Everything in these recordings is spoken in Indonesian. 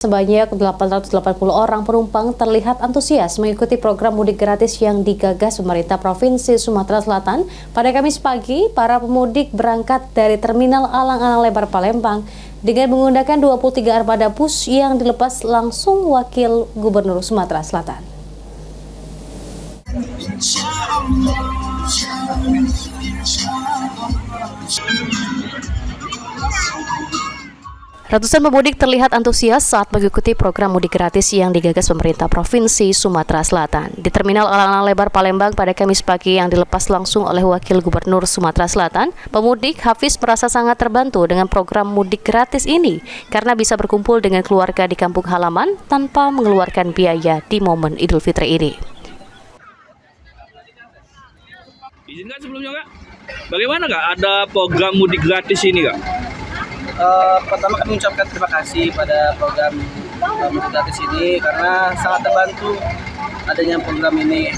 Sebanyak 880 orang penumpang terlihat antusias mengikuti program mudik gratis yang digagas pemerintah Provinsi Sumatera Selatan. Pada Kamis pagi, para pemudik berangkat dari Terminal Alang-Alang Lebar Palembang dengan menggunakan 23 armada bus yang dilepas langsung Wakil Gubernur Sumatera Selatan. Ratusan pemudik terlihat antusias saat mengikuti program mudik gratis yang digagas pemerintah Provinsi Sumatera Selatan. Di Terminal Alang-Alang Lebar Palembang pada Kamis pagi yang dilepas langsung oleh Wakil Gubernur Sumatera Selatan, pemudik Hafiz merasa sangat terbantu dengan program mudik gratis ini karena bisa berkumpul dengan keluarga di kampung halaman tanpa mengeluarkan biaya di momen Idul Fitri ini. Izinkan sebelumnya Kak, bagaimana Kak ada program mudik gratis ini Kak? Pertama kami mengucapkan terima kasih pada program mudik gratis ini karena sangat terbantu adanya program ini.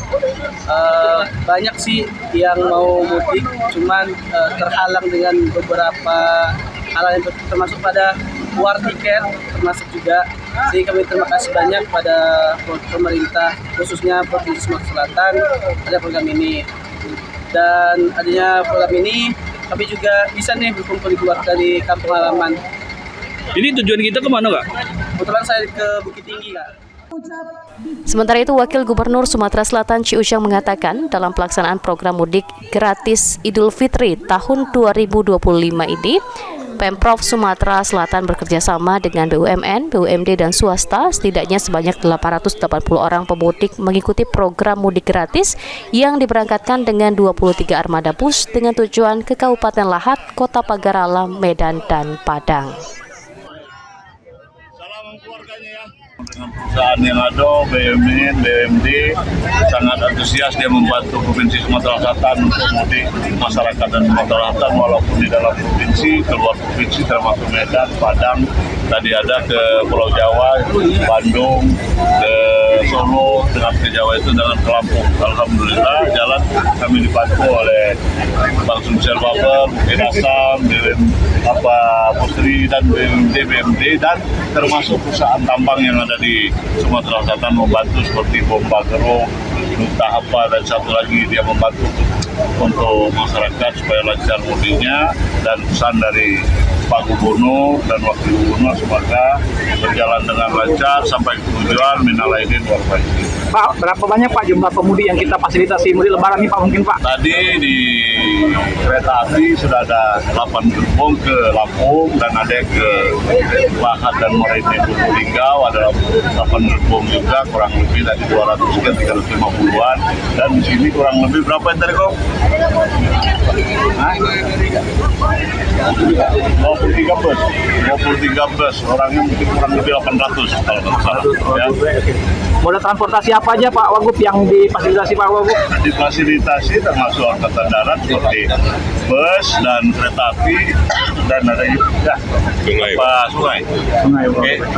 Banyak sih yang mau mudik, cuman terhalang dengan beberapa hal yang termasuk pada war tiket termasuk juga. Jadi kami terima kasih banyak pada pemerintah khususnya Provinsi Sumatera Selatan ada program ini. Dan adanya program ini kami juga bisa nih berkumpul dari kampung halaman. Ini tujuan kita kemana Kak? Kebetulan saya ke Bukit Tinggi Kak. Sementara itu, Wakil Gubernur Sumatera Selatan Ci Usyang mengatakan dalam pelaksanaan program mudik gratis Idul Fitri tahun 2025 ini, Pemprov Sumatera Selatan bekerjasama dengan BUMN, BUMD, dan swasta, setidaknya sebanyak 880 orang pemudik mengikuti program mudik gratis yang diberangkatkan dengan 23 armada bus dengan tujuan ke Kabupaten Lahat, Kota Pagar-Alam, Medan, dan Padang. Dengan perusahaan yang ada, BUMN, BUMD sangat antusias dia membantu Provinsi Sumatera Selatan untuk mudik masyarakat dan Sumatera Selatan walaupun di dalam provinsi, keluar provinsi termasuk Medan, Padang, tadi ada ke Pulau Jawa, Bandung, ke Solo, dengan ke Jawa itu dengan ke Lampung. Alhamdulillah jalan kami dibantu oleh Bang Sumsel Baper, Bukit Asam, Putri dan BUMD dan termasuk perusahaan tambang yang ada di Sumatera Selatan membantu seperti Bomba Gerung, Nuta dan satu lagi dia membantu untuk masyarakat supaya lancar mudiknya, dan pesan dari Pak Gubernur dan Wakil Gubernur semoga berjalan dengan lancar sampai ke tujuan minal aidin wal faizin. Pak, berapa banyak Pak jumlah pemudik yang kita fasilitasi mudik lebaran ini Pak mungkin Pak? Tadi di kereta api sudah ada 8 gerbong ke Lampung dan ada ke Lahat dan Morenin Lubulingga, ada 8 gerbong juga, kurang lebih dari 200 ke 350-an, dan di sini kurang lebih berapa yang tadi kok? 23 bus, orangnya mungkin kurang lebih 800 kalau tidak salah. Ya. Moda transportasi apa aja Pak Wagub yang difasilitasi Pak Wagub? Difasilitasi termasuk angkatan darat seperti bus dan kereta api dan ada juga sungai.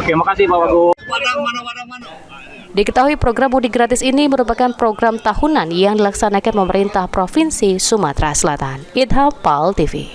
Oke, makasih Pak Wagub. Diketahui program mudik gratis ini merupakan program tahunan yang dilaksanakan pemerintah Provinsi Sumatera Selatan. Idham Pal TV.